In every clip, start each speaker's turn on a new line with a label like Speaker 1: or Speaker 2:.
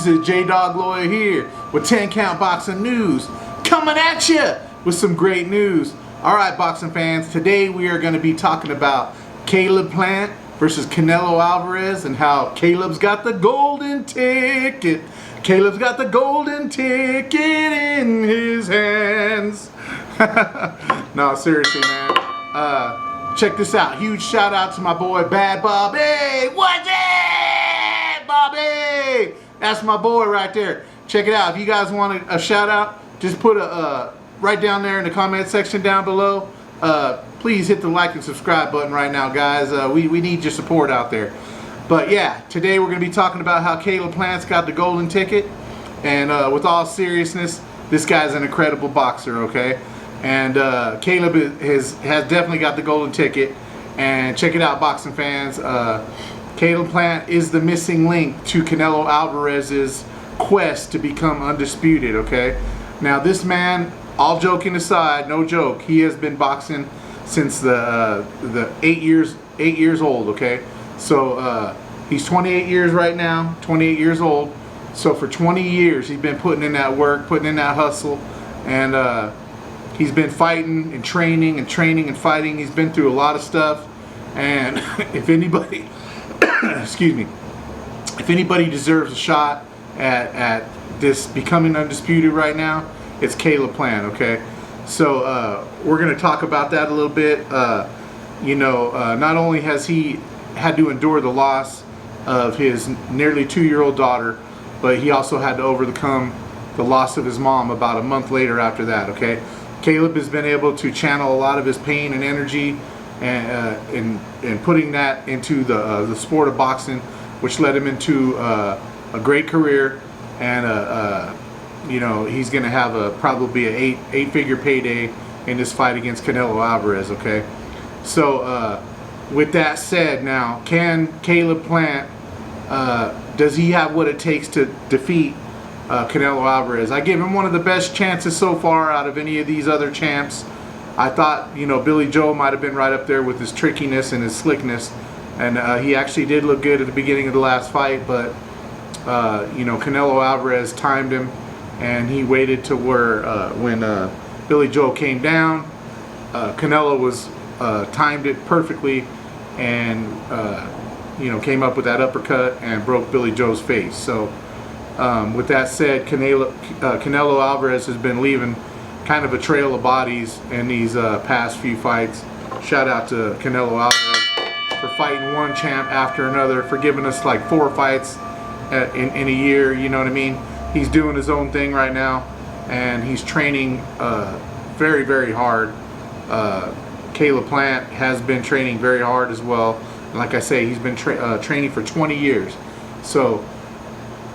Speaker 1: This is J-Dog Lawyer here with 10 Count Boxing News, coming at you with some great news. Alright, boxing fans, today we are going to be talking about Caleb Plant versus Canelo Alvarez and how Caleb's got the golden ticket. Caleb's got the golden ticket in his hands. No, seriously, man. Check this out. Huge shout out to my boy Bad Bobby. What's it, Bobby? That's my boy right there. Check it out. If you guys want a shout out, just put a right down there in the comment section down below. Please hit the like and subscribe button right now, guys. We need your support out there. But yeah, today we're going to be talking about how Caleb Plant's got the golden ticket. And with all seriousness, this guy's an incredible boxer, okay? And Caleb has definitely got the golden ticket. And check it out, boxing fans. Caleb Plant is the missing link to Canelo Alvarez's quest to become undisputed, okay? Now this man, all joking aside, no joke, he has been boxing since the 8 years old, okay? So he's 28 years right now, 28 years old. So for 20 years he's been putting in that work, putting in that hustle, and he's been fighting and training and fighting. He's been through a lot of stuff, and if anybody excuse me, if anybody deserves a shot at this becoming undisputed right now, it's Caleb Plant, okay? So we're going to talk about that a little bit. You know, not only has he had to endure the loss of his nearly 2-year-old daughter, but he also had to overcome the loss of his mom about a month later after that, okay? Caleb has been able to channel a lot of his pain and energy and putting that into the sport of boxing, which led him into a great career, and you know, he's going to have probably an eight-figure payday in this fight against Canelo Alvarez, okay? So with that said, now, can Caleb Plant, does he have what it takes to defeat Canelo Alvarez? I give him one of the best chances so far out of any of these other champs. I thought, you know, Billy Joe might have been right up there with his trickiness and his slickness, and he actually did look good at the beginning of the last fight, but you know, Canelo Alvarez timed him, and he waited to where when Billy Joe came down, Canelo was timed it perfectly, and you know, came up with that uppercut and broke Billy Joe's face. So with that said, Canelo Alvarez has been leaving kind of a trail of bodies in these past few fights. Shout out to Canelo Alvarez for fighting one champ after another, for giving us like 4 fights in a year, you know what I mean? He's doing his own thing right now, and he's training very, very hard. Caleb Plant has been training very hard as well. And like I say, he's been training for 20 years. So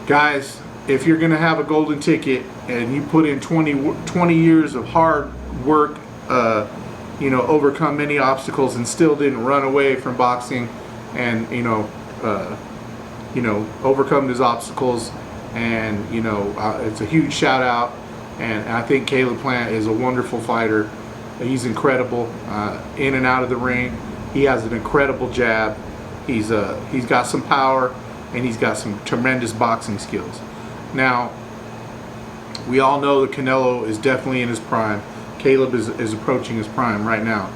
Speaker 1: guys, if you're going to have a golden ticket and you put in 20 years of hard work, you know, overcome many obstacles and still didn't run away from boxing, and you know, overcome those obstacles, and you know, it's a huge shout out. And I think Caleb Plant is a wonderful fighter. He's incredible in and out of the ring. He has an incredible jab. He's got some power, and he's got some tremendous boxing skills. Now, we all know that Canelo is definitely in his prime. Caleb is approaching his prime right now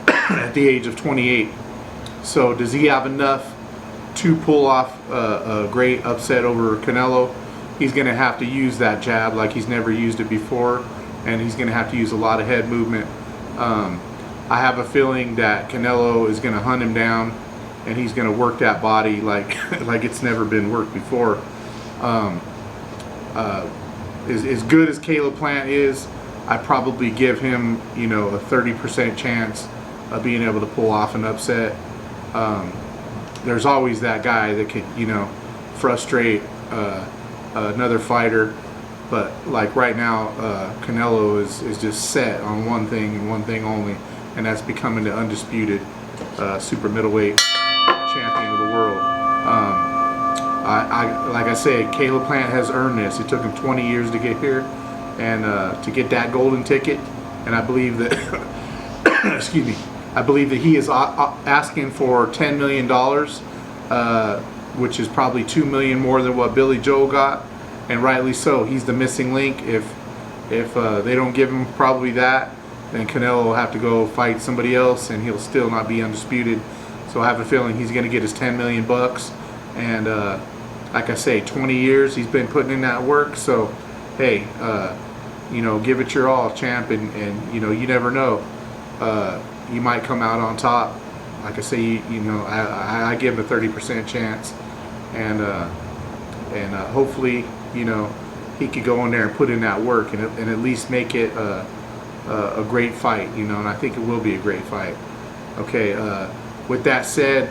Speaker 1: at the age of 28. So does he have enough to pull off a great upset over Canelo? He's going to have to use that jab like he's never used it before, and he's going to have to use a lot of head movement. I have a feeling that Canelo is going to hunt him down, and he's going to work that body like it's never been worked before. As good as Caleb Plant is, I probably give him, you know, a 30% chance of being able to pull off an upset. There's always that guy that could, you know, frustrate another fighter, but like right now, Canelo is just set on one thing and one thing only, and that's becoming the undisputed super middleweight champion of the world. Like I said, Caleb Plant has earned this. It took him 20 years to get here, and to get that golden ticket. And I believe that, excuse me, I believe that he is asking for $10 million which is probably 2 million more than what Billy Joel got, and rightly so. He's the missing link. If they don't give him probably that, then Canelo will have to go fight somebody else, and he'll still not be undisputed. So I have a feeling he's going to get his 10 million bucks. And like I say, 20 years he's been putting in that work. So hey, you know, give it your all, champ, and you know, you never know. You might come out on top. Like I say, you know, I give him a 30% chance, and hopefully, you know, he could go in there and put in that work and at least make it a great fight, you know, and I think it will be a great fight. Okay, with that said,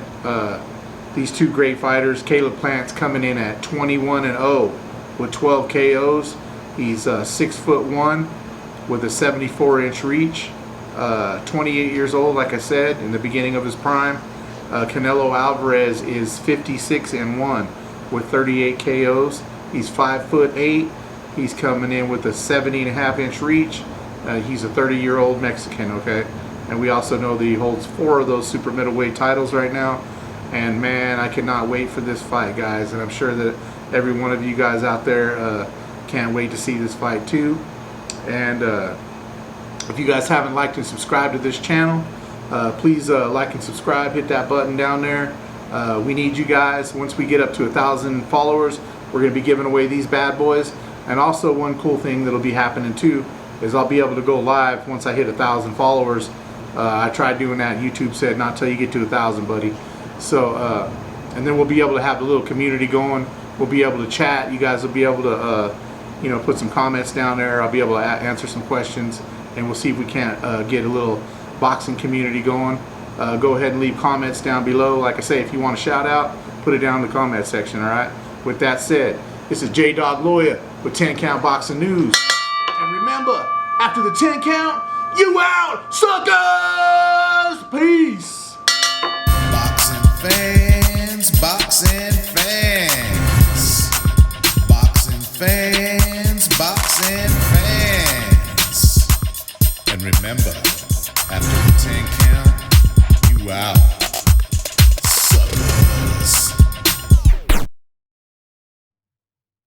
Speaker 1: these two great fighters, Caleb Plant's coming in at 21-0 with 12 KOs. He's 6'1" with a 74-inch reach. 28 years old, like I said, in the beginning of his prime. Canelo Alvarez is 56-1 with 38 KOs. He's 5'8". He's coming in with a 70.5-inch reach. He's a 30-year-old Mexican, okay? And we also know that he holds 4 of those super middleweight titles right now. And man, I cannot wait for this fight, guys. And I'm sure that every one of you guys out there can't wait to see this fight too. And if you guys haven't liked and subscribed to this channel, please like and subscribe. Hit that button down there. We need you guys. Once we get up to 1,000 followers, we're going to be giving away these bad boys. And also, one cool thing that'll be happening too is I'll be able to go live once I hit 1,000 followers. I tried doing that. YouTube said not till you get to 1,000, buddy. So, and then we'll be able to have a little community going. We'll be able to chat. You guys will be able to, you know, put some comments down there. I'll be able to answer some questions, and we'll see if we can't get a little boxing community going. Go ahead and leave comments down below. Like I say, if you want a shout out, put it down in the comment section. All right. With that said, this is J-Dog Lawyer with 10 Count Boxing News. And remember, after the 10 count, you out, suckers! Peace!
Speaker 2: Boxing fans, boxing fans, boxing fans, boxing fans. And remember,